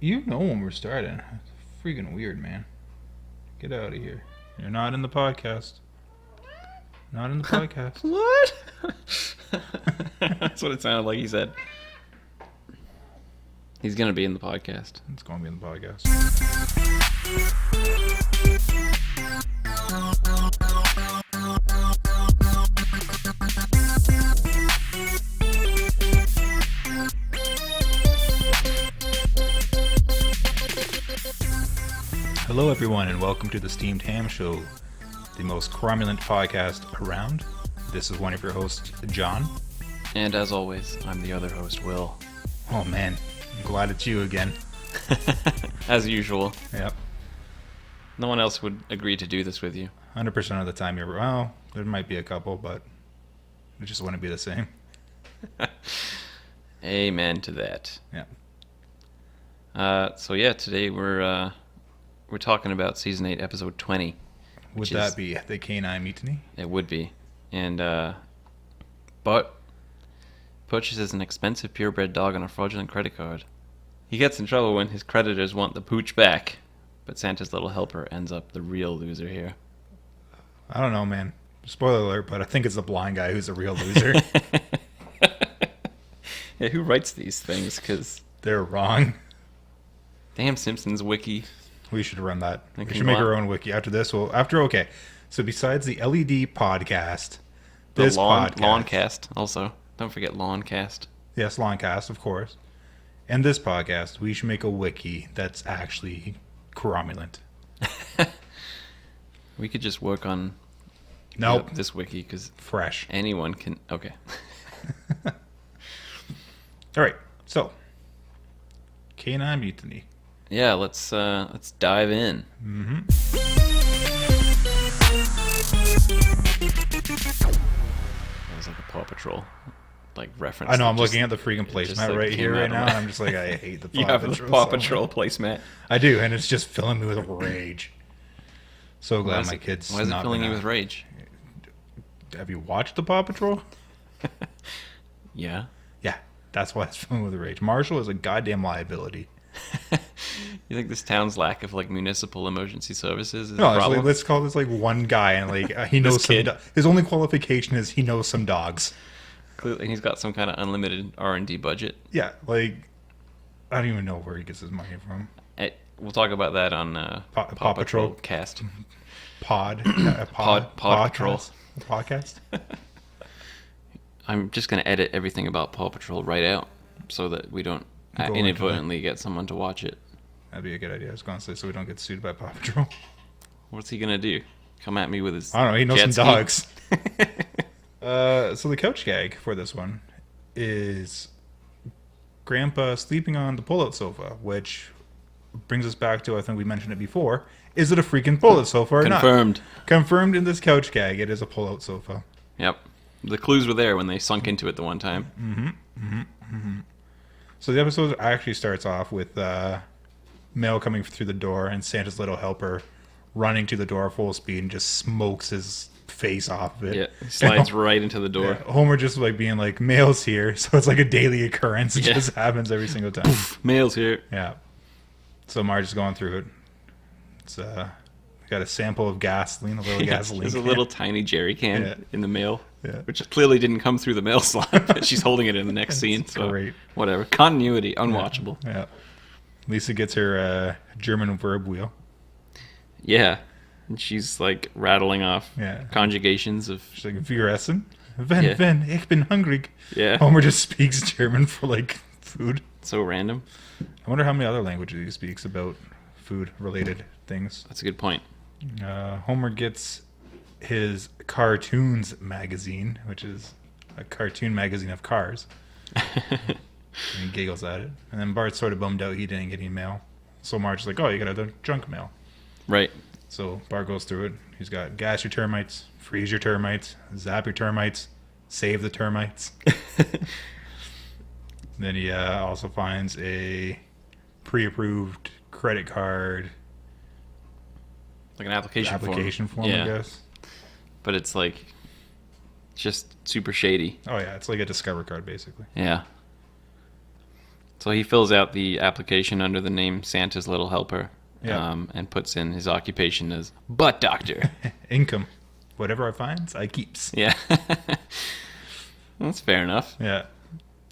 You know when we're starting. It's freaking weird, man. Get out of here. You're not in the podcast. Not in the podcast. What? That's what it sounded like he said. He's going to be in the podcast. It's going to be in the podcast. Hello, everyone, and welcome to the Steamed Ham Show, the most cromulent podcast around. This is one of your hosts, John. And as always, I'm the other host, Will. Oh, man. I'm glad it's you again. As usual. Yep. No one else would agree to do this with you. 100% of the time you're... Well, there might be a couple, but it just wouldn't be the same. Amen to that. Yeah. Today we're talking about Season 8, Episode 20. Would that be the Canine Mutiny? It would be. And Bart purchases an expensive purebred dog on a fraudulent credit card. He gets in trouble when his creditors want the pooch back, but Santa's little helper ends up the real loser here. I don't know, man. Spoiler alert, but I think it's the blind guy who's the real loser. Yeah, who writes these things? Because they're wrong. Damn Simpsons wiki. We should run that. We should make our own wiki. After this, okay. So besides the LED podcast, this podcast. Lawncast, also. Don't forget Lawncast. Yes, Lawncast, of course. And this podcast, we should make a wiki that's actually cromulent. We could just work on this wiki, because fresh. Anyone can... Okay. All right, so Canine Mutiny. Yeah, let's dive in. Mm-hmm. That was like a Paw Patrol reference. I know, I'm looking at the freaking placemat right here right now, and I'm just like, I hate the Paw Patrol. You have the Paw Patrol placemat. I do, and it's just filling me with rage. So glad my kids. Why is it filling you with rage? Have you watched the Paw Patrol? Yeah. Yeah, that's why it's filling with rage. Marshall is a goddamn liability. You think this town's lack of municipal emergency services is a problem? Let's call this one guy, and he knows his only qualification is he knows some dogs. Clearly, he's got some kind of unlimited R&D budget. Yeah, I don't even know where he gets his money from. We'll talk about that on Paw Patrol cast. Paw Patrol podcast. I'm just going to edit everything about Paw Patrol right out so that we don't inadvertently get someone to watch it. That'd be a good idea. I was going to say, so we don't get sued by Paw Patrol. What's he going to do? Come at me with his I don't know. He knows some dogs. So the couch gag for this one is Grandpa sleeping on the pull-out sofa, which brings us back to, I think we mentioned it before, is it a freaking pull-out sofa or Confirmed. not? Confirmed in this couch gag, it is a pull-out sofa. Yep. The clues were there when they sunk into it the one time. Mm-hmm. Mm-hmm. Mm-hmm. So the episode actually starts off with mail coming through the door and Santa's little helper running to the door full speed and just smokes his face off of it. Yeah, he slides right into the door. Yeah, Homer just being mail's here, so it's a daily occurrence. It just happens every single time. Poof, mail's here. Yeah. So Marge is going through it. It's got a sample of gasoline, a little gasoline. There's a little tiny jerry can in the mail, which clearly didn't come through the mail slot, but she's holding it in the next scene. So great. Whatever. Continuity, unwatchable. Yeah. Lisa gets her German verb wheel. Yeah. And she's rattling off conjugations of... She's wir essen. Wenn, ich bin hungrig. Yeah. Homer just speaks German for food. So random. I wonder how many other languages he speaks about food-related things. That's a good point. Homer gets his Cartoons magazine, which is a cartoon magazine of cars. And he giggles at it. And then Bart's sort of bummed out he didn't get any mail. So Marge's like, oh, you got the junk mail. Right. So Bart goes through it. He's got gas your termites, freeze your termites, zap your termites, save the termites. Then he also finds a pre-approved credit card. Like an application form, I guess. But it's just super shady. Oh, yeah. It's like a Discover card, basically. Yeah. So he fills out the application under the name Santa's Little Helper, Yeah. and puts in his occupation as butt doctor. Income. Whatever I finds, I keeps. Yeah. That's fair enough. Yeah.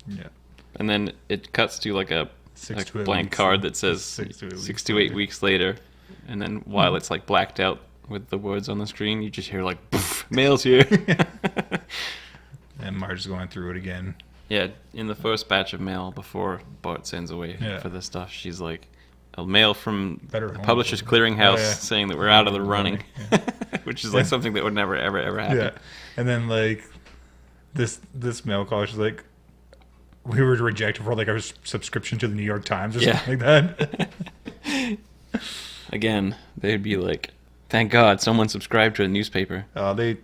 Yeah. And then it cuts to like a 6 to 8 blank weeks. card that says 6 to 8 weeks later. And then while it's like blacked out with the words on the screen, you just hear like, poof, mail's here. And Marge's going through it again. Yeah, in the first batch of mail before Bart sends away Yeah. for this stuff, she's like, a mail from Better the home Publishers for- Clearinghouse Oh, yeah. saying that we're out of the running, Yeah. which is like Yeah. something that would never, ever, ever happen. Yeah. And then like this mail call, she's like, we were rejected for like our subscription to the New York Times or Yeah. something like that. Again, they'd be like, thank God someone subscribed to a newspaper. They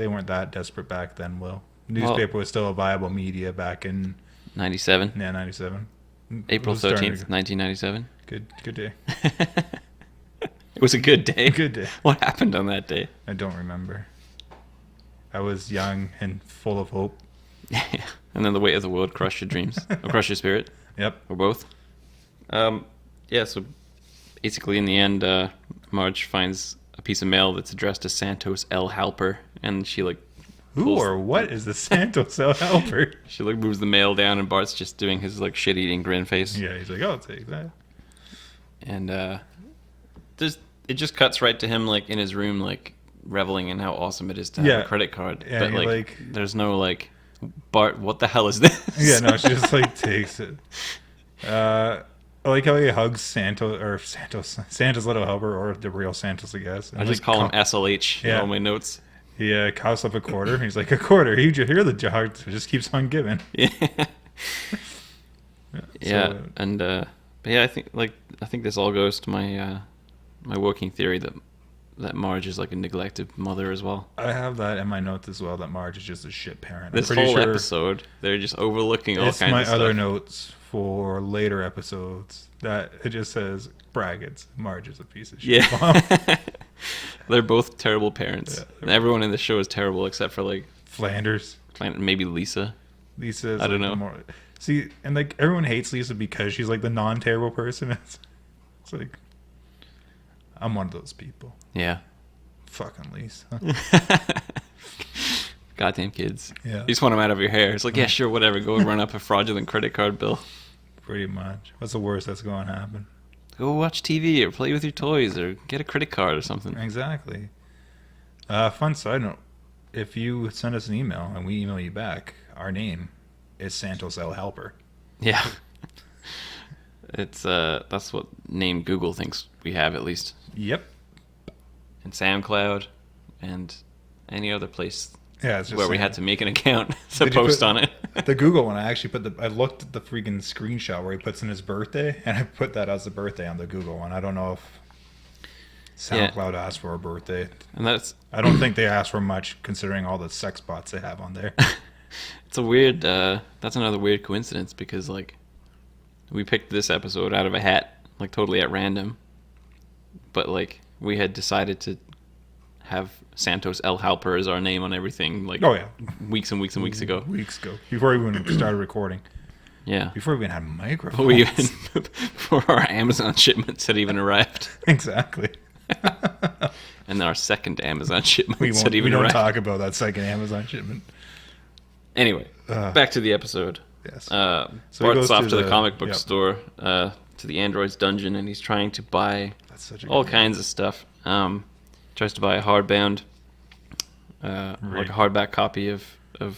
weren't that desperate back then, Will. Newspaper was still a viable media back in 97, 97. April It was starting 13th, to- 1997. Good day. It was a good day. Good day. What happened on that day? I don't remember. I was young and full of hope. And then the weight of the world crushed your dreams, or crushed your spirit, Yep. or both. Yeah, so basically in the end, Marge finds a piece of mail that's addressed to Santos L. Halper, and she like Who pulls- or what is the Santos El Helper? She like moves the mail down, and Bart's just doing his like shit-eating grin face. Yeah, he's like, I'll take that. And it just cuts right to him like in his room, like reveling in how awesome it is to have Yeah. a credit card. Yeah, but you're like, like- there's no like, Bart, what the hell is this? Yeah, no, she just like takes it. I like how he hugs Santa's little helper, or the real Santos, I guess. I just call him SLH in Yeah. all my notes. He coughs up a quarter. He's like, a quarter. You just hear the jog. It just keeps on giving. Yeah. Yeah. Yeah, and but yeah, I think this all goes to my my working theory that Marge is like a neglected mother as well. I have that in my notes as well, that Marge is just a shit parent. This I'm pretty whole sure episode, they're just overlooking all it's kinds my of stuff. other notes for later episodes that it just says brackets. Marge is a piece of shit. Mom. Yeah, they're both terrible parents. Yeah. And everyone in the show is terrible except for like Flanders. maybe Lisa. Lisa's I don't like know. More, see, and like everyone hates Lisa because she's like the non-terrible person. It's like I'm one of those people. Yeah. Fucking Lisa. Goddamn kids. Yeah. You just want them out of your hair. It's like, yeah, sure, whatever. Go run up a fraudulent credit card bill. Pretty much. What's the worst that's going to happen? Go watch TV or play with your toys or get a credit card or something. Exactly. Fun side note: if you send us an email and we email you back, our name is Santos L. Helper. Yeah. It's that's what name Google thinks we have, at least. Yep. And SoundCloud and any other place Yeah, it's just where we had to make an account to Did you post put- on it. The Google one, I actually I looked at the freaking screenshot where he puts in his birthday, and I put that as the birthday on the Google one. I don't know if SoundCloud asked for a birthday. And that's I don't think they asked for much, considering all the sex bots they have on there. it's a weird that's another weird coincidence because like we picked this episode out of a hat, like totally at random. But like we had decided to have Santos L. Halper as our name on everything like Oh, yeah. weeks and weeks and weeks ago. Weeks ago. Before we even started recording. Yeah. Before we even had microphones. Before our Amazon shipments had even arrived. Exactly. And our second Amazon We shipments had even don't arrived. talk about that second Amazon shipment. Anyway, back to the episode. Yes. So he Bart's goes off to to the the- comic book yep. store, to the android's dungeon, and he's trying to buy That's such a all good kinds of stuff. Tries to buy a hardbound, like a hardback copy of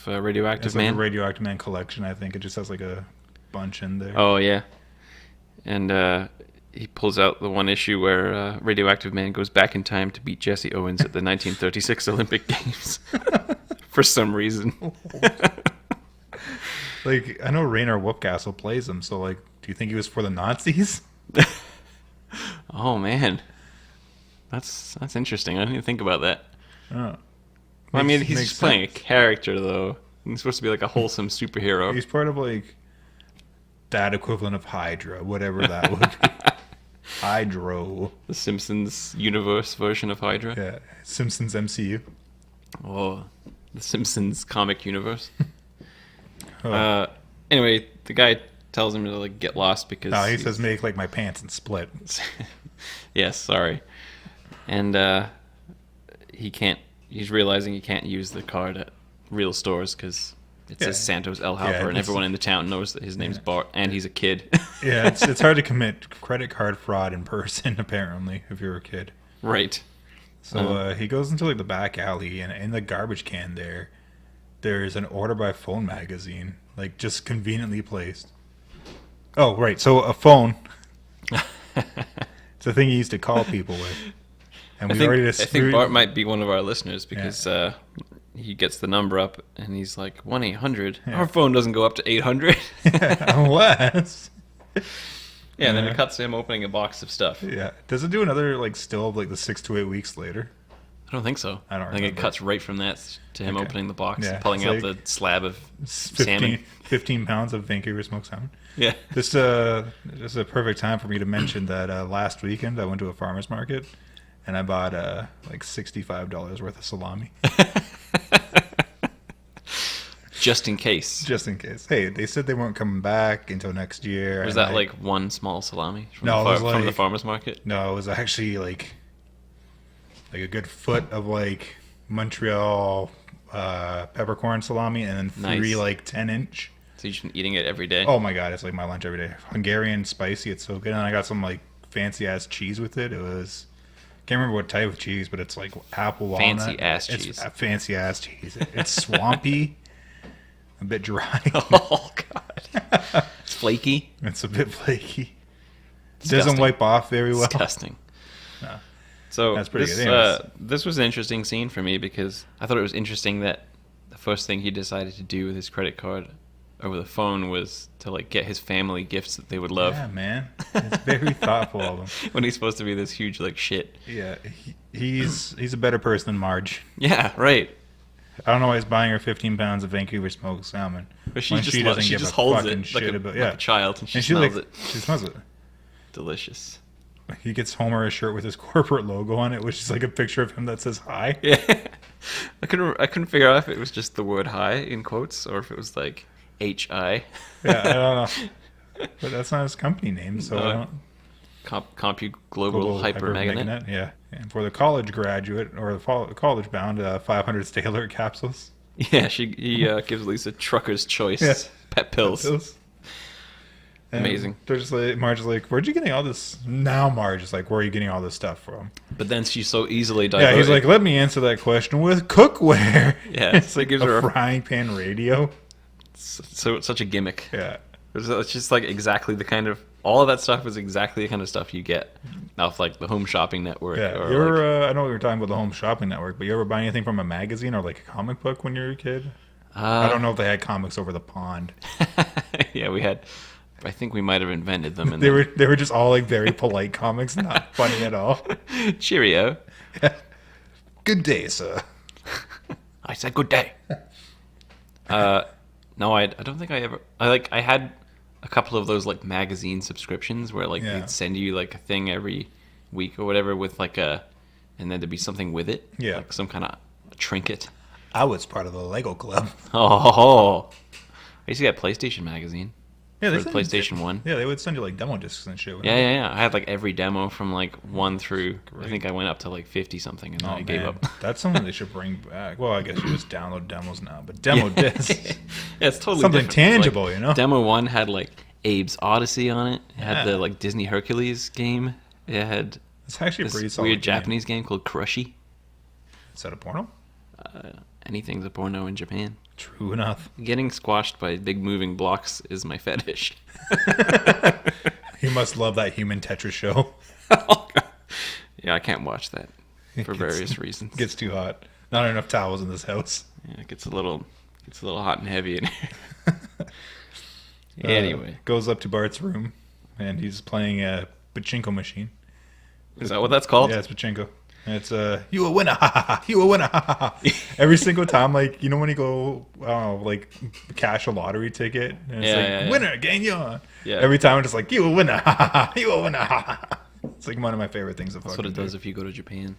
Radioactive It's like Man. a Radioactive Man collection, I think. It just has like a bunch in there. Oh yeah, and he pulls out the one issue where Radioactive Man goes back in time to beat Jesse Owens at the 1936 Olympic Games for some reason. Like, I know Rainer Whoopcastle plays him, so like, do you think he was for the Nazis? Oh man, that's interesting. I didn't even think about that. Oh. Well, I mean, he's Makes just playing a sense. character though. He's supposed to be like a wholesome superhero. He's part of like that equivalent of Hydra, whatever that would be. Hydro. The Simpsons universe version of Hydra. Yeah. Simpsons MCU. Oh, the Simpsons comic universe. Oh. Anyway, the guy tells him to like get lost because No, he says make like my pants and split. Yes, sorry. And he can't. He's realizing he can't use the card at real stores because it says Santos El Halper, and everyone in the town knows that his name's Bart, and he's a kid. Yeah, it's hard to commit credit card fraud in person, apparently, if you're a kid. Right. So he goes into like the back alley, and in the garbage can there's an order by phone magazine, like just conveniently placed. Oh, right. So a phone. It's a thing he used to call people with. And I think Bart might be one of our listeners because he gets the number up and he's like 1-800. Our phone doesn't go up to 800. Unless. Yeah, and then it cuts to him opening a box of stuff. Yeah. Does it do another like still of like the 6 to 8 weeks later? I don't think so. I think it cuts right from that to him opening the box and pulling out the slab of 15, salmon. 15 pounds of Vancouver smoked salmon. Yeah. This is a perfect time for me to mention that last weekend I went to a farmer's market and I bought like $65 worth of salami. Just in case. Just in case. Hey, they said they weren't coming back until next year. Was that like one small salami from, from the farmer's market? No, it was actually like a good foot of like Montreal peppercorn salami and then 3 like 10-inch. So you've been eating it every day? Oh my god, it's like my lunch every day. Hungarian spicy, it's so good. And I got some like fancy ass cheese with it. It was, can't remember what type of cheese, but it's like apple walnut. Fancy ass cheese. It's fancy ass cheese. It's swampy, a bit dry. Oh god, it's flaky. It's a bit flaky. It Disgusting. doesn't wipe off very well. Disgusting. No. So That's pretty good. This was an interesting scene for me because I thought it was interesting that the first thing he decided to do with his credit card over the phone was to like get his family gifts that they would love. Yeah, man. It's very thoughtful of him. When he's supposed to be this huge like shit. Yeah, he's a better person than Marge. Yeah, right. I don't know why he's buying her 15 pounds of Vancouver smoked salmon. But she just holds it like a child and she smells it. She smells it. Delicious. He gets Homer a shirt with his corporate logo on it, which is like a picture of him that says hi. Yeah. I couldn't figure out if it was just the word hi in quotes or if it was like H-I. Yeah, I don't know. But that's not his company name, so I don't... Compu Global Hyper Meganet. Yeah. And for the college graduate, or the college bound, 500 Stay Alert capsules. Yeah, he gives Lisa Trucker's Choice pet pills. Amazing. They're just like, Marge is like, where'd you getting all this? Now Marge is like, where are you getting all this stuff from? But then she's so easily diverted. Yeah, he's like, let me answer that question with cookware. Yeah, it's like gives her a frying pan radio. So it's such a gimmick. Yeah. It's just like exactly the kind of, all of that stuff is exactly the kind of stuff you get off like the Home Shopping Network. Yeah, or you ever, I know we were talking about the Home Shopping Network, but you ever buy anything from a magazine or like a comic book when you were a kid? I don't know if they had comics over the pond. Yeah, we had... I think we might have invented them. They were just all like very polite comics, not funny at all. Cheerio. Yeah. Good day, sir. I said good day. No, I don't think I ever. I had a couple of those like magazine subscriptions where like they'd send you like a thing every week or whatever with like and then there'd be something with it. Yeah. Like some kind of trinket. I was part of the Lego Club. Oh. I used to get PlayStation magazine. Yeah, they for the PlayStation 1. Yeah, they would send you like demo discs and shit. Yeah. I had like every demo from like 1 through, I think I went up to like 50 something and then I gave up. That's something they should bring back. Well, I guess you just download demos now, but demo discs. Yeah, it's totally something different. tangible, like, you know? Demo 1 had like Abe's Odyssey on it. It had the like Disney Hercules game. It had it's actually a pretty solid weird Japanese game called Crushy. Is that a porno? Anything's a porno in Japan. True enough. Getting squashed by big moving blocks is my fetish. You must love that human Tetris show. Yeah, I can't watch that for various reasons. Gets too hot. Not enough towels in this house. Yeah, it gets a little hot and heavy in here. Anyway, goes up to Bart's room and he's playing a pachinko machine. Is that what that's called? Yeah, it's pachinko. And it's you a winner, ha ha ha, you a winner, ha ha ha. Every single time, like, you know when you go, like, cash a lottery ticket, and it's winner, gang on. Yeah. Every time it's just like, you a winner, ha ha ha, you a winner, ha ha ha. It's like one of my favorite things to fucking do. That's what it does if you go to Japan.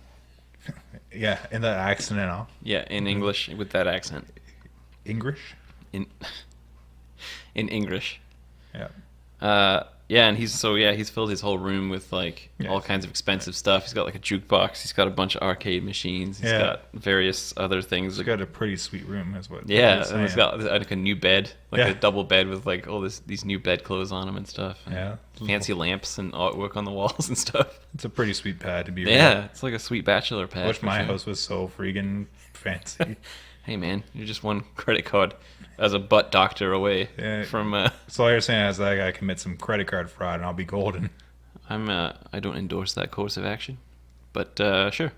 Yeah, in that accent and all. Yeah, in English with that accent. English? In English. Yeah. Yeah, and he's filled his whole room with like all kinds of expensive stuff. He's got like a jukebox. He's got a bunch of arcade machines. He's got various other things. He's got a pretty sweet room, is what. Yeah, and he's got like a new bed, like Yeah. a double bed with like all these new bedclothes on them and stuff. And Yeah. fancy lamps and artwork on the walls and stuff. It's a pretty sweet pad to be. Yeah, it's like a sweet bachelor pad. I wish for my sure. house was so freaking fancy. Hey man, you're just one credit card as a butt doctor away from. So all you're saying is that I gotta commit some credit card fraud and I'll be golden. I don't endorse that course of action, but sure.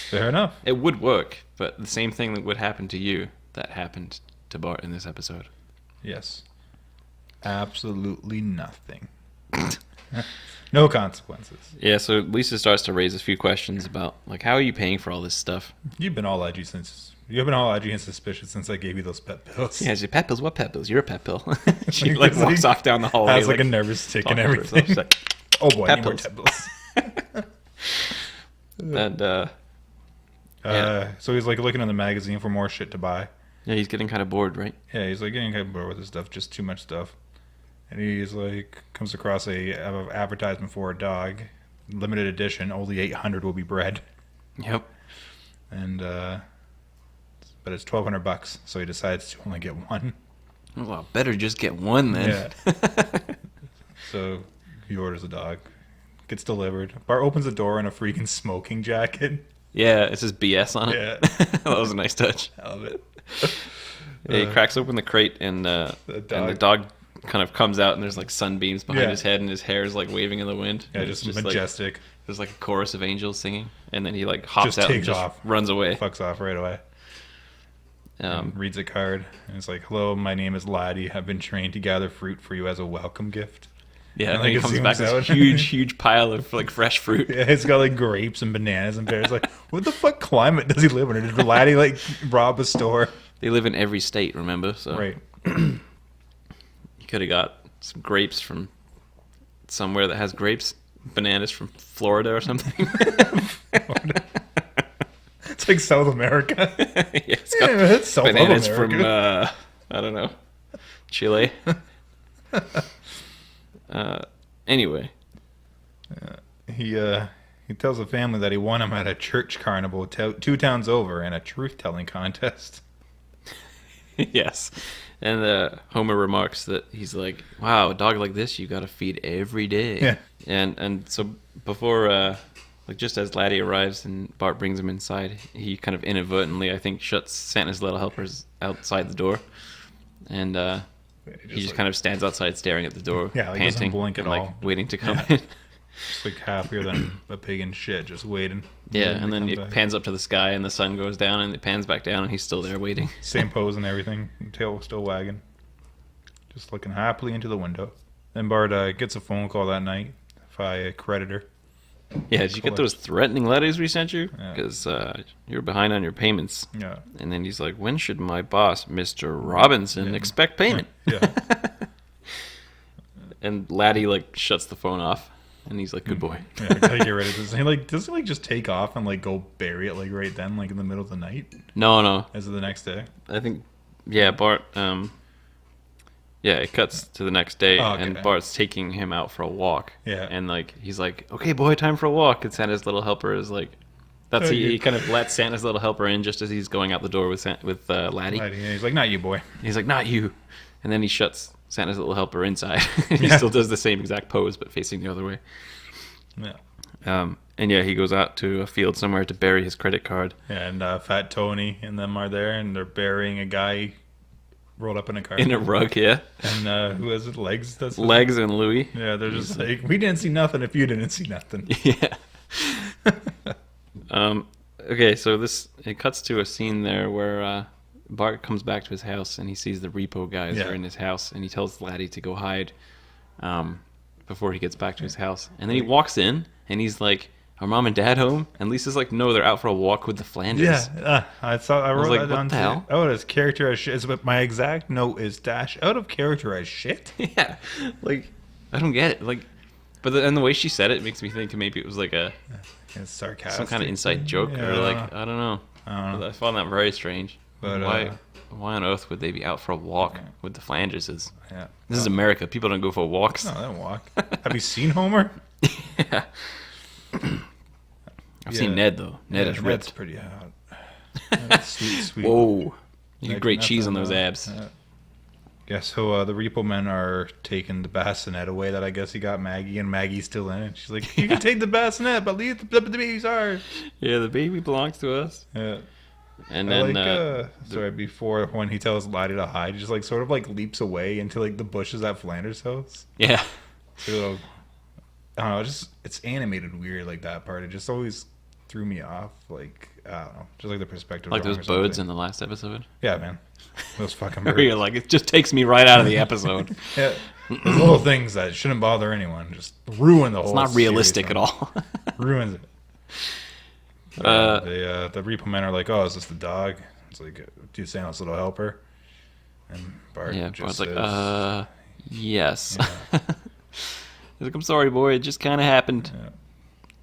Fair enough. It would work, but the same thing that would happen to you that happened to Bart in this episode. Yes. Absolutely nothing. No consequences. Yeah, so Lisa starts to raise a few questions about, like, how are you paying for all this stuff? You've been all edgy and suspicious since I gave you those pet pills. Yeah, she pet pills. What pet pills? You're a pet pill. She like walks off down the hallway. Has like a nervous tick and talking to herself. everything. She's like, Oh boy, I pet need more pills. pet pills. And So he's like looking in the magazine for more shit to buy. yeah, he's getting kind of bored, right? Yeah, he's like getting kind of bored with this stuff, just too much stuff. And he's like comes across a advertisement for a dog, limited edition, only 800 will be bred. Yep. And but it's $1,200, so he decides to only get one. Well, better just get one then. Yeah. So he orders a dog, gets delivered. Bart opens the door in a freaking smoking jacket. Yeah, it says BS on it. Yeah. That was a nice touch. I love it. Yeah, he cracks open the crate and the dog kind of comes out and there's like sunbeams behind his head and his hair is like waving in the wind. Yeah, And just it's majestic. Like, there's like a chorus of angels singing and then he like hops Just out and takes just off. runs away. Fucks off right away. And reads a card and it's like, "Hello, my name is Laddie. I've been trained to gather fruit for you as a welcome gift." Yeah, And, and then he like, it comes back zooms with out. this huge pile of like fresh fruit. Yeah, it's got like grapes and bananas and pears. Like, what the fuck climate does he live in? Or did Laddie like rob a store? They live in every state, remember? So Right. you could have got some grapes from somewhere that has grapes, bananas from Florida or something. It's like South America. Yeah, it's got It's South bananas America. from I don't know, Chile. Anyway, He tells the family that he won him at a church carnival 2 towns over in a truth-telling contest. yes, and Homer remarks that he's like, "Wow, a dog like this you got to feed every day." Yeah. And so before, like just as Laddie arrives and Bart brings him inside, he kind of inadvertently, I think, shuts Santa's little helpers outside the door, and he just kind of stands outside staring at the door, Yeah, like, doesn't panting blink at and like all. waiting to come in. Just like happier than a pig in shit, just waiting. Yeah, and then he it comes back. pans up to the sky and the sun goes down and it pans back down and he's still there waiting. Same pose and everything, tail still wagging, just looking happily into the window. Then Bart gets a phone call that night by a creditor. Yeah, did you get those threatening letters we sent you? Yeah. Because you're behind on your payments. Yeah. And then he's like, when should my boss, Mr. Robinson, expect payment? Yeah. And Laddie like shuts the phone off and he's like, good boy. Yeah, I gotta get rid of this. He like does he like just take off and like go bury it like right then, like in the middle of the night, No. as of the next day. I think, yeah, Bart, yeah, it cuts to the next day Oh, okay. and Bart's taking him out for a walk. Yeah. And like, he's like, okay, boy, time for a walk. And Santa's little helper is like, he kind of lets Santa's little helper in just as he's going out the door with Laddie. Yeah, he's like, not you, boy. He's like, not you. And then he shuts Santa's little helper inside. He still does the same exact pose, but facing the other way. Yeah. And yeah, he goes out to a field somewhere to bury his credit card. Yeah, and Fat Tony and them are there, and they're burying a guy rolled up in a car. In a rug, yeah. And who has his legs? That's Legs and Louie. Yeah, they're just like, we didn't see nothing if you didn't see nothing. Yeah. Okay, so it cuts to a scene there where Bart comes back to his house and he sees the repo guys are in his house and he tells Laddie to go hide before he gets back to his house. And then he walks in and he's like, are mom and dad home? And Lisa's like, no, they're out for a walk with the Flanders. Yeah, I wrote like, that what down the too. hell? Oh, it's character as shit. But my exact note is dash out of character as shit. Yeah, like, I don't get it. Like, but and the way she said it makes me think maybe it was like It's sarcastic. some kind of inside joke or like, I don't know. I found that very strange. But Why on earth would they be out for a walk with the flangerses? yeah, This is America. People don't go for walks. no, they don't walk. Have you seen Homer? Yeah. I've seen Ned though. Ned is Ned's ripped. pretty hot. That's sweet. Whoa. You get Like, great nothing, cheese on those abs. Yeah, so the repo men are taking the bassinet away that I guess he got Maggie, and Maggie's still in it. She's like, you can take the bassinet, but leave the baby's ours. Yeah, the baby belongs to us. Yeah. And I then like, before when he tells Lottie to hide, he just like sort of like leaps away into like the bushes at Flanders' house. yeah. So, I don't know, it's animated weird like that part. It just always threw me off. Like, I don't know, just like the perspective. Like wrong those or birds something. in the last episode. Yeah, man. Those fucking Where birds. you're like, it just takes me right out of the episode. Yeah, those little things that shouldn't bother anyone just ruin the whole. It's not realistic series, at all. Ruins it. The repo men are like, "Oh, is this the dog?" It's like, "Do Santa's little helper?" And Bart Yeah, just Bart's like, says, yes. Yeah. He's like, I'm sorry, boy, it just kind of happened. Yeah.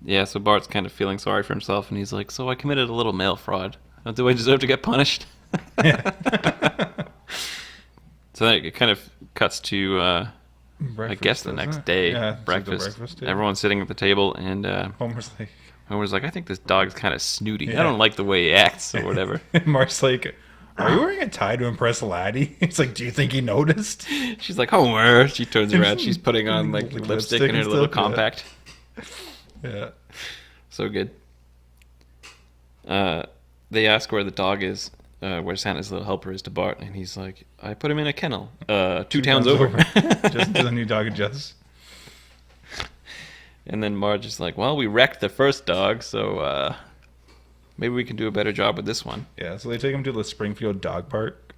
Yeah, so Bart's kind of feeling sorry for himself, and he's like, so I committed a little mail fraud. Do I deserve to get punished? So then it kind of cuts to, I Breakfast, guess, the doesn't next it? day, Yeah, it's like the breakfast. breakfast table. Everyone's sitting at the table, and Homer's like, Homer's like, I think this dog's kind of snooty. Yeah. I don't like the way he acts, or whatever. and Mark's like, "Are you wearing a tie to impress Laddie?" He's like, "Do you think he noticed?" She's like, Homer. She turns around. She's putting on like lipstick in her and little stuff, yeah. compact. Yeah. So good. They ask where the dog is, where Santa's little helper is to Bart, and he's like, I put him in a kennel, 2 towns over. Just the new dog adjusts. And then Marge is like, well, we wrecked the first dog, so maybe we can do a better job with this one. Yeah, so they take him to the Springfield Dog Park,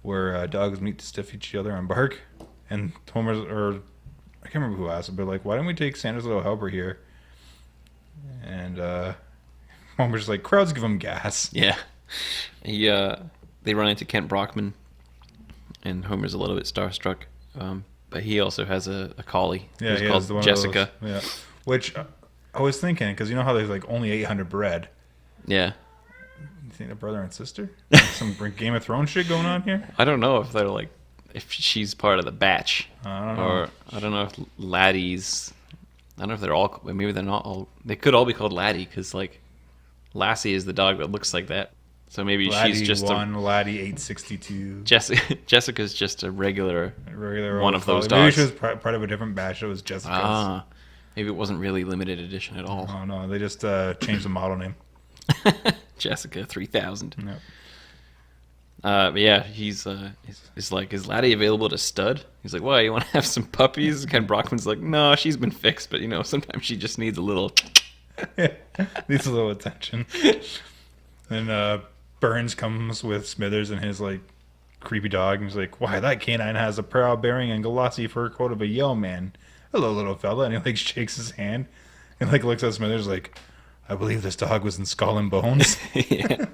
where dogs meet to sniff each other and bark. And Homer's, or I can't remember who asked it, but like, why don't we take Santa's little helper here? And Homer's just like, crowds give him gas. Yeah. They run into Kent Brockman, and Homer's a little bit starstruck. But he also has a collie. Yeah, who's he called has the one Jessica. Of those, yeah, which I was thinking, because you know how there's like only 800 bred. Yeah. You think they're brother and sister? Some Game of Thrones shit going on here? I don't know if they're like, if she's part of the batch. I don't know. Or I don't know if Laddie's. I don't know if they're all. Maybe they're not all. They could all be called Laddie because like Lassie is the dog that looks like that. So maybe Laddie she's just one, Laddie 862. Jessica's just a regular Regular one old of those collie. Maybe dogs. she was part of a different batch. It was Jessica's. Ah, maybe it wasn't really limited edition at all. Oh no, they just changed the model name. Jessica 3000. Yep. But yeah, he's like, is Laddie available to stud? He's like, why, you want to have some puppies? Ken Brockman's like, no, she's been fixed, but you know, sometimes she just needs a little. Needs a little attention. And Burns comes with Smithers and his like creepy dog, and he's like, "Why, that canine has a proud bearing and glossy fur coat of a yeoman. Hello, little fella." And he like shakes his hand and like looks at Smithers like, "I believe this dog was in Skull and Bones." Yeah.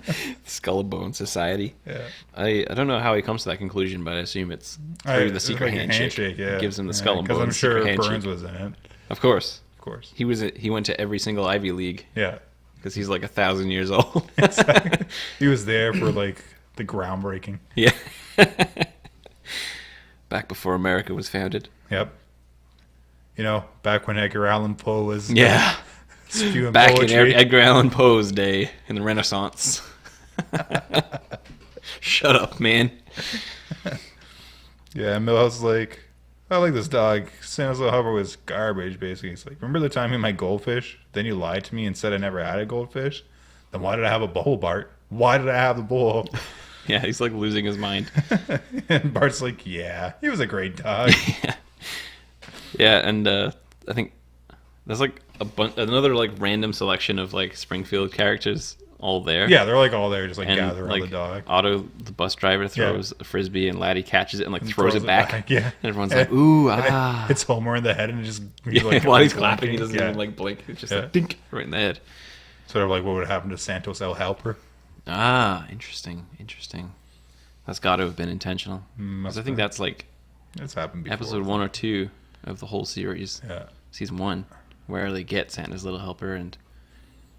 Skull and Bone Society. Yeah. I don't know how he comes to that conclusion, but I assume it's through the secret like a handshake. yeah. Gives him the Skull and Because Bones I'm sure secret handshake. Burns was in it. Of course. Of course. He went to every single Ivy League Yeah. because he's like 1,000 years old. Exactly. He was there for like the groundbreaking. Yeah. Back before America was founded. Yep. You know, back when Edgar Allan Poe was Yeah. spewing Back poetry. in Edgar Allan Poe's day in the Renaissance. Shut up, man. Yeah, Milhouse's like, I like this dog. Santa's little helper was garbage, basically. He's like, remember the time you had my goldfish? Then you lied to me and said I never had a goldfish? Then why did I have a bowl, Bart? Why did I have the bowl? Yeah, he's like losing his mind. And Bart's like, yeah, he was a great dog. Yeah, and I think there's like another like random selection of like Springfield characters all there. Yeah, they're like all there, just like And gather around like the dog. Otto, the bus driver, throws a frisbee, and Laddie catches it and like throws it back. Yeah. And everyone's like, "Ooh, And ah!" it's Homer in the head, and it just Yeah, like, while he's blinking. clapping, he doesn't Yeah. even like blink. It's just Yeah. like dink right in the head. Sort of like what would happen to Santos El Helper. Ah, interesting. That's got to have been intentional. 'Cause Must I think have. that's like It's happened before. episode 1 or 2 of the whole series, Yeah. season 1, where they get Santa's little helper, and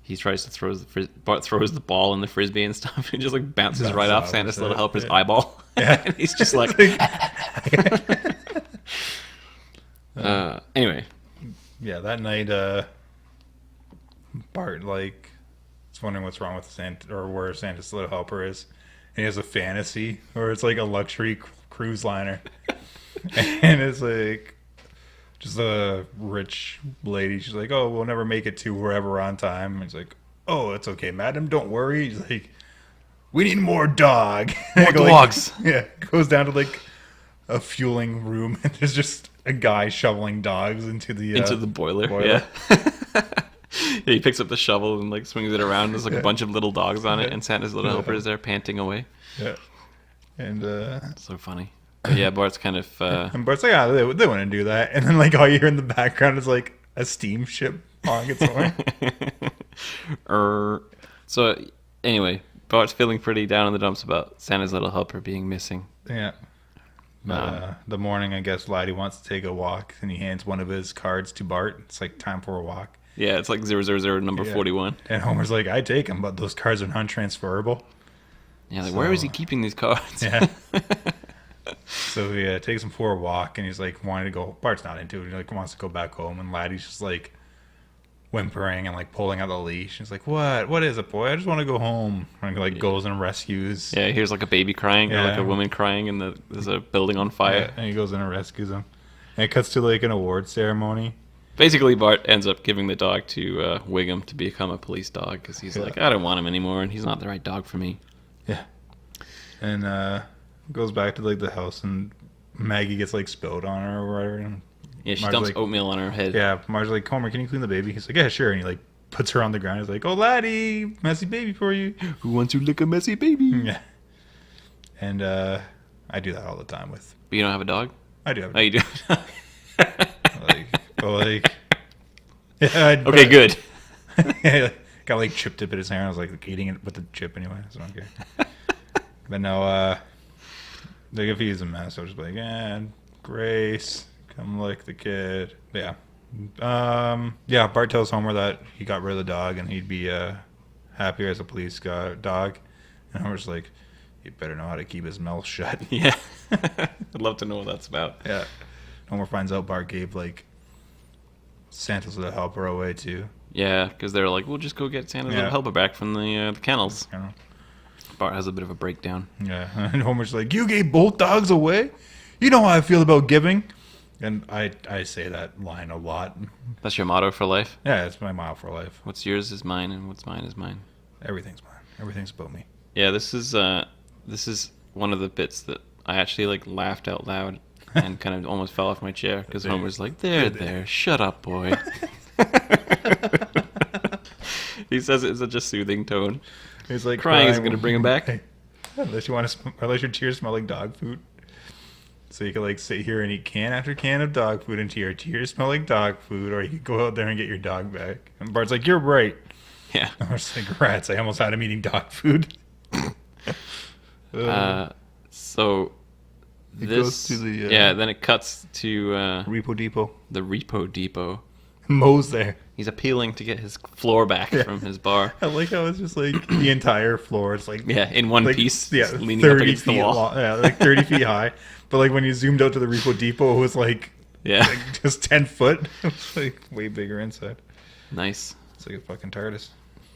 he tries to Bart throws the ball in the frisbee and stuff. He just like bounces That's right off the Santa's little opposite, helper's yeah. eyeball. Yeah. And he's just like. Anyway. Yeah, that night, Bart like is wondering what's wrong with Santa or where Santa's little helper is, and he has a fantasy where it's like a luxury cruise liner, and it's like just a rich lady. She's like, "Oh, we'll never make it to wherever on time." And he's like, "Oh, it's okay, madam. Don't worry." He's like, "We need more dog." More dogs. Yeah, goes down to like a fueling room, and there's just a guy shoveling dogs into the boiler. boiler. Yeah. Yeah, he picks up the shovel and like swings it around. There's like a bunch of little dogs on it, and Santa's little helper is there panting away. Yeah, and So funny. But yeah, Bart's kind of. and Bart's like, they wouldn't do that. And then like all you hear in the background is like a steamship honking its horn. So anyway, Bart's feeling pretty down in the dumps about Santa's little helper being missing. Yeah. The morning, I guess Laddie wants to take a walk, and he hands one of his cards to Bart. It's like time for a walk. Yeah, it's like 000 number 41. And Homer's like, I take them, but those cards are non-transferable. Yeah, like where is he keeping these cards? Yeah. So he takes him for a walk, and he's like wanting to go. Bart's not into it. He like wants to go back home, and Laddie's just like whimpering and like pulling out the leash. He's like, "What is it, boy? I just want to go home." And he like goes and rescues. Yeah, here's like a baby crying or like a woman crying, and there's a building on fire. Yeah, and he goes in and rescues him. And it cuts to like an award ceremony. Basically, Bart ends up giving the dog to Wiggum to become a police dog because he's like, I don't want him anymore, and he's not the right dog for me. Yeah. And goes back to like the house, and Maggie gets like spilled on her or whatever. And Yeah, she Marge's dumps like, oatmeal on her head. Yeah, Marge's like, Homer, can you clean the baby? He's like, yeah, sure. And he like puts her on the ground. He's like, oh, Laddie, messy baby for you. Who wants to lick a messy baby? Yeah. And I do that all the time with. But you don't have a dog? I do have a Oh, you do? Yeah, Okay, good. Yeah, got like chip tip in his hair. And I was like eating it with the chip anyway, so okay. But no, like if he's a mess, I'll just be like, Grace, come lick the kid. Yeah. Yeah, Bart tells Homer that he got rid of the dog and he'd be happier as a police dog. And Homer's like, you better know how to keep his mouth shut. Yeah. I'd love to know what that's about. Yeah. Homer finds out Bart gave like Santa's little helper away too. Yeah, because they're like, we'll just go get Santa's little helper back from the kennels. You know? Bart has a bit of a breakdown. Yeah. And Homer's like, you gave both dogs away? You know how I feel about giving. And I say that line a lot. That's your motto for life? Yeah, it's my motto for life. What's yours is mine, and what's mine is mine. Everything's mine. Everything's about me. Yeah, this is one of the bits that I actually like laughed out loud and kind of almost fell off my chair because Homer's like, there, shut up, boy. He says it in such a soothing tone. He's like, Crying isn't going to bring him back. Hey, unless your tears smell like dog food. So you can like sit here and eat can after can of dog food until your tears smell like dog food, or you can go out there and get your dog back. And Bart's like, you're right. Yeah. I was like, rats, I almost had him eating dog food. So It this goes to the, then it cuts to Repo Depot. the Repo Depot. Moe's there. He's appealing to get his floor back from his bar. I like how it's just like the entire floor. It's like Yeah, in one like, piece, yeah, just leaning up 30 against the feet wall. long. Yeah, like 30 feet high. But like when you zoomed out to the Repo Depot, it was like Yeah, just 10 foot. It was like way bigger inside. nice. It's like a fucking TARDIS.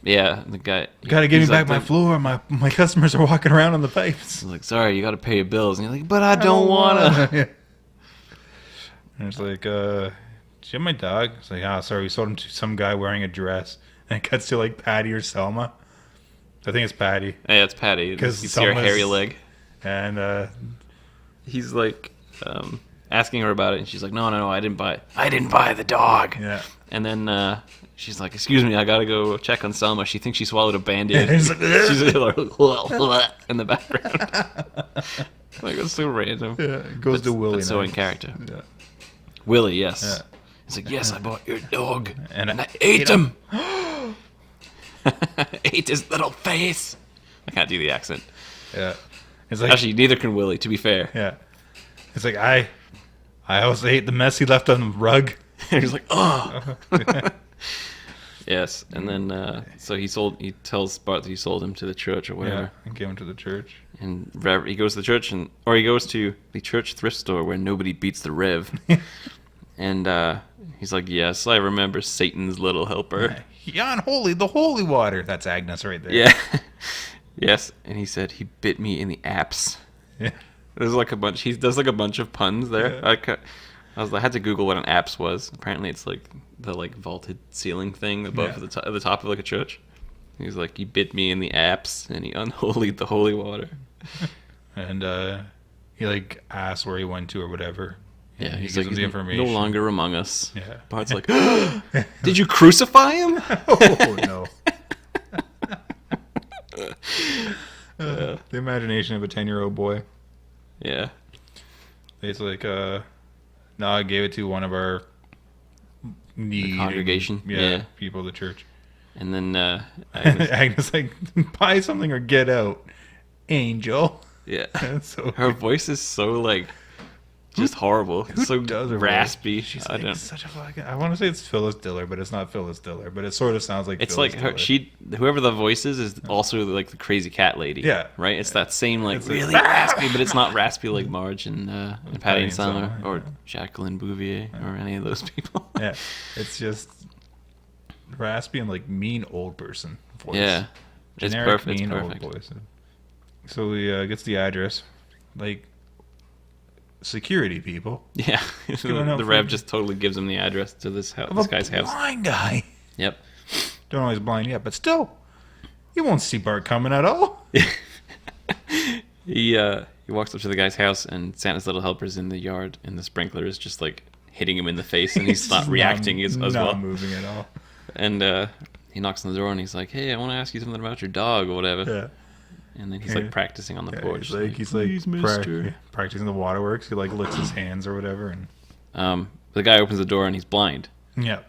Yeah, the guy. Gotta give me he's back like my floor. My customers are walking around on the pipes. He's like, sorry, you got to pay your bills, and you're like, but I don't wanna. Yeah. And it's like, do you have my dog? It's like, sorry, we sold him to some guy wearing a dress. And it cuts to like Patty or Selma. I think it's Patty. Yeah, it's Patty. You 'Cause see her Selma's- hairy leg. And He's like asking her about it, and she's like, no, I didn't buy the dog. yeah. And then she's like, excuse me, I gotta go check on Selma. She thinks she swallowed a Band-Aid. He's like, She's like, in the background. Like, it's so random. Yeah, it goes to Willie. But so in next. character. Yeah. Willie, yes. Yeah. He's like, yes, I bought your dog. And And I ate him. Ate his little face. I can't do the accent. Yeah. It's like, Actually, neither can Willie, to be fair. yeah. It's like, I also ate the mess he left on the rug. And he's like, oh. Yes, and then so he tells Bart that he sold him to the church or whatever. Yeah, and gave him to the church. And he goes to the church, or he goes to the church thrift store where nobody beats the Rev. And he's like, "Yes, I remember Satan's little helper." Yeah, unholy, the holy water. That's Agnes right there. Yeah. Yes, and he said he bit me in the apps. Yeah. There's like a bunch. He does like a bunch of puns there. Yeah. I had to Google what an apse was. Apparently, it's like the vaulted ceiling thing above the top of like a church. He's like, he bit me in the apse, and he unholied the holy water. And he like asks where he went to or whatever. Yeah, he he's gives like, him the he's information. no longer among us. Yeah. Bart's like, did you crucify him? Oh no. The imagination of a 10-year-old boy. Yeah. It's like, no, I gave it to one of our congregation. People of the church. And then Agnes like, buy something or get out, Angel. Yeah. So her voice is so like just horrible. Who so does her raspy. She's I like don't. such a fucking. I want to say it's Phyllis Diller, but it's not Phyllis Diller. But it sort of sounds like. It's Phyllis like her. Diller. Whoever the voice is also like the crazy cat lady. Yeah. Right. It's that same like It's really like, raspy, but it's not raspy like Marge and Patty and Selma Selma, or yeah. Jacqueline Bouvier or any of those people. Yeah, it's just raspy and like mean old person voice. Yeah. Generic It's perfect. mean It's old perfect. voice. So he gets the address, like security people. Yeah. going out the for- Rev just totally gives him the address to this house. This guy's house. Blind guy. Yep. Don't know he's blind yet, but still, you won't see Bart coming at all. He walks up to the guy's house and Santa's little helper's in the yard and the sprinkler is just like hitting him in the face and he's not just reacting as not well. moving at all. And he knocks on the door and he's like, "Hey, I want to ask you something about your dog or whatever." Yeah. And then he's Yeah. like practicing on the Yeah, porch. he's "Please, like mister." practicing the waterworks. He like licks his hands or whatever, and The guy opens the door and he's blind. yeah,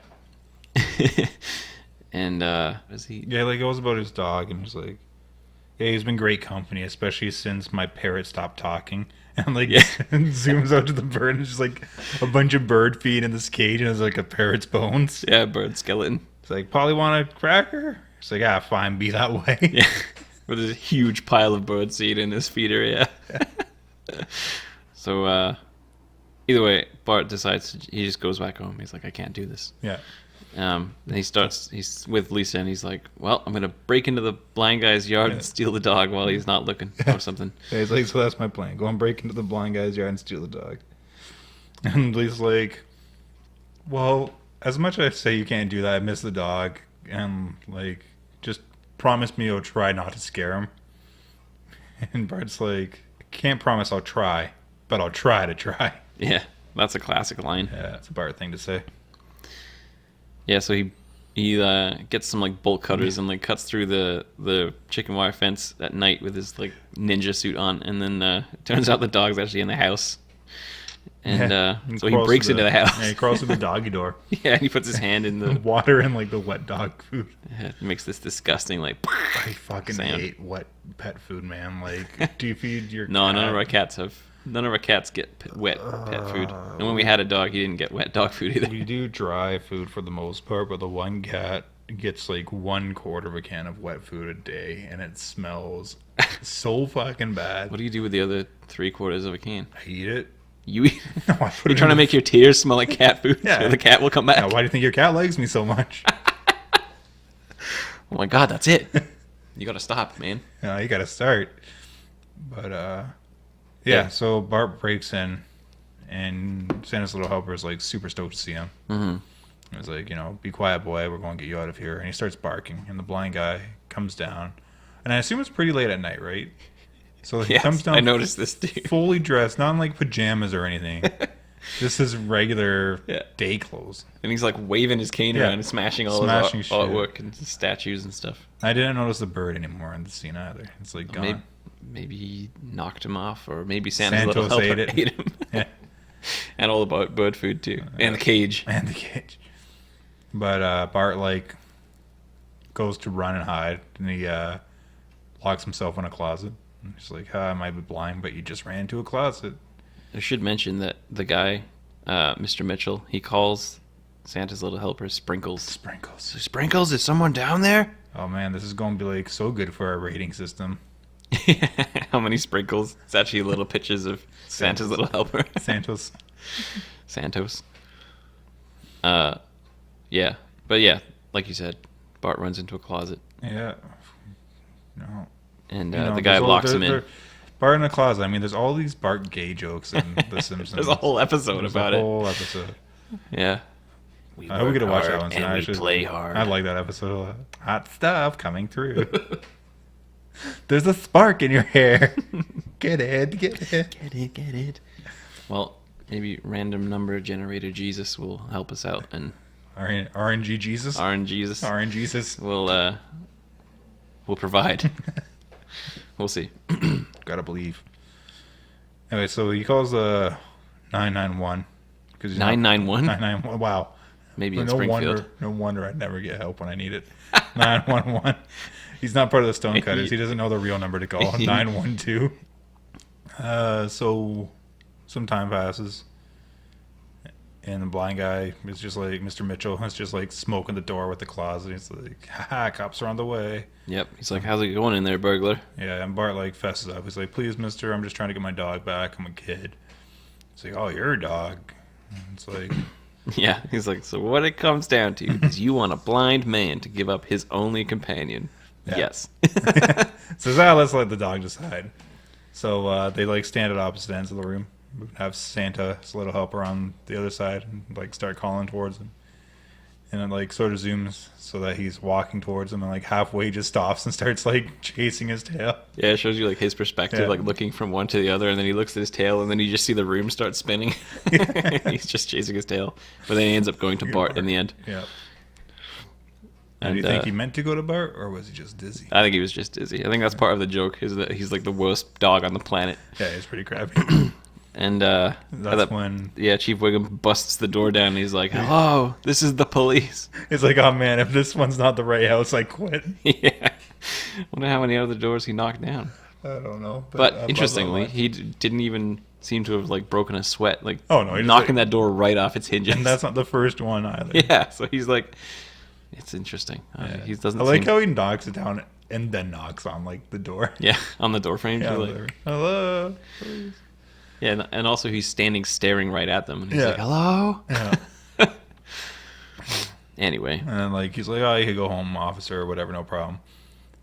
And is he? yeah, like goes about his dog and he's like, yeah, he's been great company, especially since my parrot stopped talking. And like zooms out to the bird and it's just like a bunch of bird feed in this cage and it's like a parrot's bones. Yeah, bird skeleton. It's like, Polly want a cracker? It's like, ah, fine, be that way. Yeah, with a huge pile of bird seed in his feeder. Yeah. So either way, Bart decides he just goes back home. He's like, I can't do this. Yeah. And he's with Lisa and he's like, well, I'm gonna break into the blind guy's yard and steal the dog while he's not looking or something. Yeah, he's like, so that's my plan. Go and break into the blind guy's yard and steal the dog. And Lisa's like, well, as much as I say you can't do that, I miss the dog. And like, just promise me you'll try not to scare him. And Bart's like, I can't promise I'll try, but I'll try to try. Yeah, that's a classic line. Yeah, it's a Bart thing to say. Yeah, so he gets some like bolt cutters and like cuts through the chicken wire fence at night with his like ninja suit on, and then it turns out the dog's actually in the house, and so he breaks into the house. Yeah, he crawls through the doggy door. Yeah, and he puts his hand in the Water and like the wet dog food. It makes this disgusting like. I fucking sound. hate wet pet food, man. Like, do you feed your No, cat? none of our cats get wet pet food, and when we had a dog, he didn't get wet dog food either. We do dry food for the most part, but the one cat gets like 1/4 of a can of wet food a day, and it smells so fucking bad. What do you do with the other 3/4 of a can? I eat it. You eat? No, I put You're it trying to in make your tears smell like cat food, Yeah. so the cat will come back. Now, why do you think your cat likes me so much? Oh my god, that's it. You gotta stop, man. You gotta start. But yeah. So Bart breaks in, and Santa's little helper is like super stoked to see him. Mm-hmm. He's like, be quiet, boy. We're going to get you out of here. And he starts barking, and the blind guy comes down, and I assume it's pretty late at night, right? So he comes down. I noticed this too. fully dressed, not in like pajamas or anything. This is regular Yeah. day clothes. And he's like waving his cane Yeah. around and smashing all Smashing his shit. artwork and statues and stuff. I didn't notice the bird anymore in the scene either. It's like gone. Maybe he knocked him off, or maybe Santa's little Santos helper ate it. ate him. Yeah. And all about bird food too, and the cage. And the cage. But Bart like goes to run and hide, and he locks himself in a closet. And he's like, I might be blind, but you just ran into a closet. I should mention that the guy, Mr. Mitchell, he calls Santa's little helper, Sprinkles. Sprinkles. Is someone down there? Oh man, this is going to be like so good for our rating system. How many sprinkles? It's actually little pictures of Santa's little helper. Santos. Yeah. But yeah, like you said, Bart runs into a closet. Yeah. No. And You know, the guy there's all- locks there- him in. there- Bart in the closet. I mean, there's all these Bart gay jokes in The Simpsons. There's a whole episode There's about a it. whole episode. Yeah. I hope we get to watch that one. And we play hard. I like that episode a lot. Hot stuff coming through. There's a spark in your hair. Get it. Get it. Well, maybe random number generator Jesus will help us out, and RNG Jesus. RNG Jesus. will provide. We'll see. Gotta believe. Anyway, so he calls 991 because 991? 991. Wow. Maybe in no Springfield. wonder I'd never get help when I need it. 911. He's not part of the Stonecutters. He doesn't know the real number to call. 912. So some time passes, and the blind guy is just like Mr. Mitchell. Is just like smoking the door with the closet. He's like, "Ha, cops are on the way." Yep. He's like, "How's it going in there, burglar?" Yeah, and Bart like fesses up. He's like, "Please, mister, I'm just trying to get my dog back. I'm a kid." It's like, "Oh, you're a dog." And it's like, Yeah. He's like, "So what it comes down to is you want a blind man to give up his only companion." Yeah. Yes. so let's let the dog decide. So they like stand at opposite ends of the room. Have Santa's little helper on the other side and like start calling towards him. And it like sort of zooms so that he's walking towards him and like halfway just stops and starts like chasing his tail. Yeah, it shows you like his perspective, Yeah. like looking from one to the other, and then he looks at his tail, and then you just see the room start spinning. He's just chasing his tail, but then he ends up going to Bart in the end. Yeah. And And do you think he meant to go to Bart or was he just dizzy? I think he was just dizzy. I think that's part of the joke, is that he's like the worst dog on the planet. Yeah, it's pretty crappy. And That's when Chief Wiggum busts the door down, and he's like, "Hello, this is the police." it's like, oh man, if this one's not the right house, I quit. Yeah. Wonder how many other doors he knocked down. I don't know. I But love interestingly, that he didn't even seem to have like broken a sweat. Like, Oh, no, he just, knocking like- that door right off its hinges. and that's not the first one either. Yeah, so he's like, it's interesting. Yeah. He doesn't. I like seem, how he knocks it down and then knocks on like the door. Yeah, on the door frame. Yeah, like, like, hello. Please. yeah, and also he's standing staring right at them, and he's Yeah. like, "Hello." Yeah. Anyway, And then like he's like, oh, you could go home, officer, or whatever, no problem.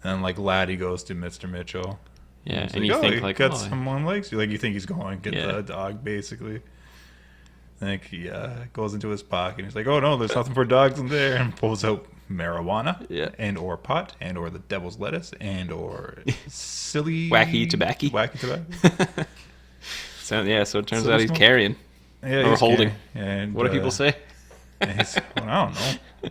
And then like Laddie goes to Mr. Mitchell. yeah, He's and you oh, think he like, got oh, someone likes you. Like you think he's going to get Yeah. the dog, basically. I think he goes into his pocket and he's like, oh no, there's nothing for dogs in there, and pulls out marijuana, Yeah. and or pot, and or the devil's lettuce, and or silly Wacky tobacco. Wacky tobacco. so it turns So out he's smoke- carrying. Yeah, Or he's holding. And, What do people say? He's, well, I don't know.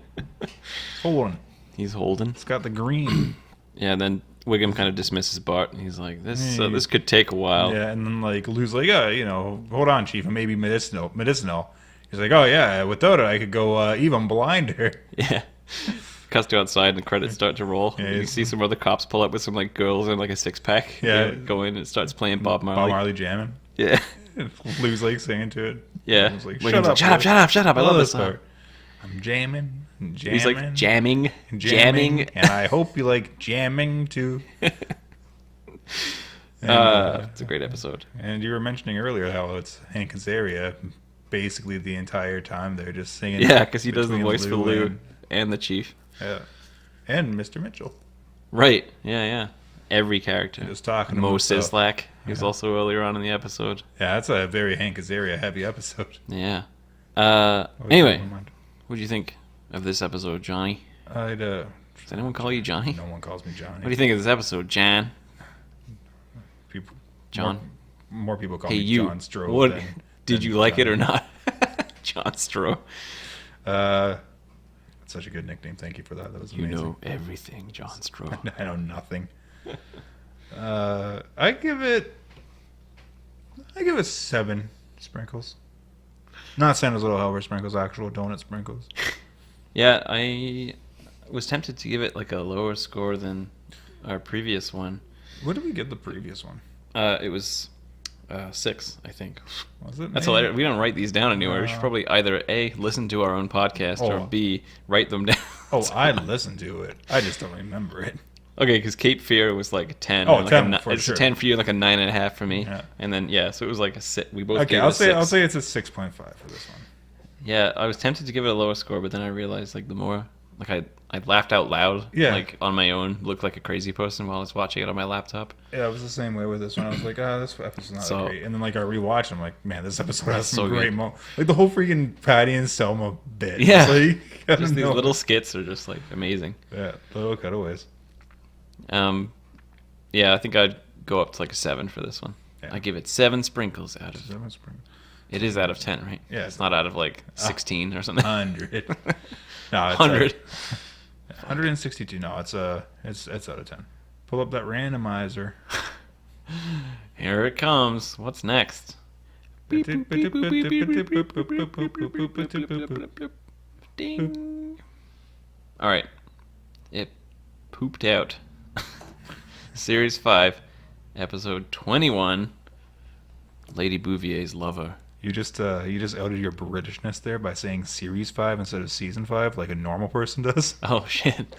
Holding. He's holding. It's got the green. Yeah, then Wiggum kind of dismisses Bart, and he's like, "This Yeah. this could take a while." Yeah, and then like Lou's like, hold on, Chief, it may be medicinal. He's like, oh yeah, without it, I could go even blinder. Yeah. Cuts to outside, and the credits start to roll. Yeah, you it's- see some other cops pull up with some like girls in like a 6-pack. Yeah. They go in and starts playing Bob Marley. Bob Marley jamming. Yeah. Lou's like singing to it. Yeah. He's like, Wiggum's like, shut up. I love this song. part. I'm jamming. He's like jamming. and I hope you like jamming too. And, It's a great episode. and you were mentioning earlier how it's Hank Azaria basically the entire time they're just singing. Yeah, because he does the between voice for Lou and- and the Chief. Yeah. And Mr. Mitchell. Right. Yeah. Every character. Just talking Mo about stuff. Sislak, who's Yeah. also earlier on in the episode. Yeah, that's a very Hank Azaria heavy episode. Yeah. Always Anyway, keep in mind. what do you think of this episode, Johnny? I'd, Does anyone call you Johnny? no one calls me Johnny. What do you think of this episode, Jan? People, John? More people call Hey, me you. John Stroh. What? than- Did than you like it or Johnny. not? John Stroh. That's such a good nickname. Thank you for that. That was You amazing. know everything, John Stroh. I know nothing. I give it 7 sprinkles. Not Santa's Little Helper sprinkles, actual donut sprinkles. Yeah, I was tempted to give it like a lower score than our previous one. What did we give the previous one? It was 6, I think. Was it? That's maybe? hilarious. We don't write these down anywhere. We should probably either A, listen to our own podcast, or B, write them down. Oh, I listened to it. I just don't remember it. Okay, because Cape Fear was like a 10. Oh, and like 10 a, for it's sure. a 10 for you, like a 9.5 for me. Yeah. And then, so it was like a 6. We both Okay, gave it I'll a 6. say it's a 6.5 for this one. Yeah, I was tempted to give it a lower score, but then I realized, like, the more... Like, I laughed out loud, like, on my own, looked like a crazy person while I was watching it on my laptop. Yeah, it was the same way with this one. I was like, this episode's not that great. And then, like, I rewatched, I'm like, man, this episode has some great moments. Like, the whole freaking Patty and Selma bit. Yeah. Like, just these little skits are just, like, amazing. Yeah, little cutaways. Yeah, I think I'd go up to, like, a 7 for this one. Yeah. I give it 7 sprinkles out of... 7 sprinkles. It is out of 10, right? Yeah. It's not out of, like, 16 or something. 100. No, it's 100. 162. No, it's out of 10. Pull up that randomizer. Here it comes. What's next? Ding. All right. It pooped out. Series 5, episode 21. Lady Bouvier's lover. You just outed your Britishness there by saying Series 5 instead of Season 5, like a normal person does. Oh shit.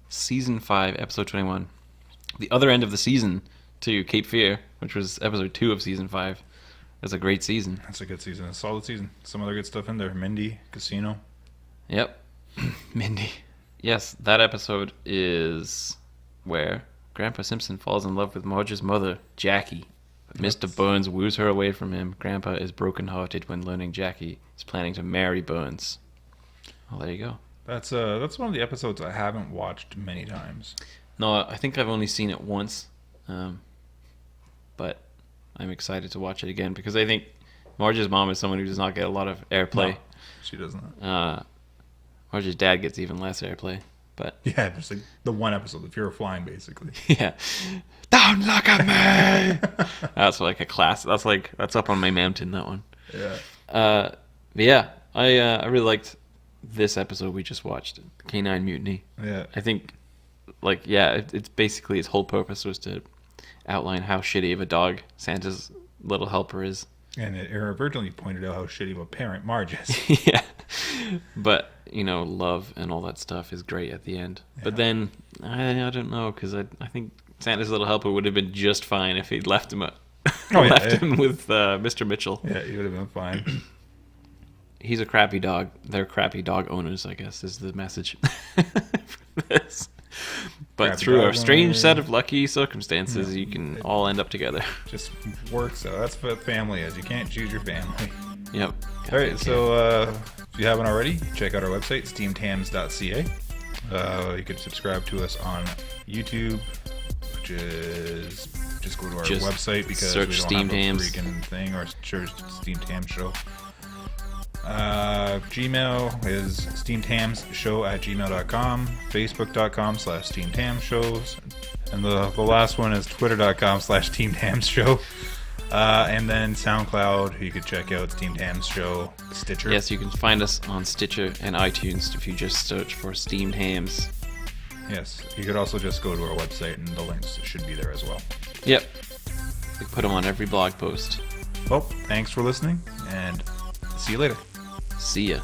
Season 5, episode 21. The other end of the season to Cape Fear, which was episode 2 of season 5. That's a great season. That's a good season. A solid season. Some other good stuff in there. Mindy, Casino. Yep. Mindy. Yes, that episode is where Grandpa Simpson falls in love with Marge's mother, Jackie. But Mr. Burns woos her away from him. Grandpa is brokenhearted when learning Jackie is planning to marry Burns. Well, there you go. That's one of the episodes I haven't watched many times. No, I think I've only seen it once. But I'm excited to watch it again because I think Marge's mom is someone who does not get a lot of airplay. No, she does not. Marge's dad gets even less airplay. But yeah, there's like the one episode of Fear of Flying, basically. Yeah. Don't look at me! That's like a class. That's up on my mountain, that one. Yeah. But yeah, I really liked this episode we just watched, Canine Mutiny. Yeah. I think, it's basically its whole purpose was to outline how shitty of a dog Santa's little helper is. And it originally pointed out how shitty of a parent Marge is. Yeah. But, love and all that stuff is great at the end. Yeah. But then, I don't know, because I think Santa's little helper would have been just fine if he'd left him him with Mr. Mitchell. Yeah, he would have been fine. He's a crappy dog. They're crappy dog owners, I guess, is the message for this. But crappy through a strange set of lucky circumstances, you can all end up together. Just works out. That's what family is. You can't choose your family. Yep. All right, so if you haven't already, check out our website, steamedhams.ca. You can subscribe to us on YouTube, which is just go to our website because we don't Steamed have a Hams. freaking thing, or search Steamed Ham Show. Gmail is steamedhamsshow@gmail.com, facebook.com/steamedhamshows, and the last one is twitter.com/steamedhamsshow. And then SoundCloud, you could check out Steamed Hams Show, Stitcher. Yes, you can find us on Stitcher and iTunes if you just search for Steamed Hams. Yes, you could also just go to our website and the links should be there as well. Yep. We put them on every blog post. Well, thanks for listening, and see you later. See ya.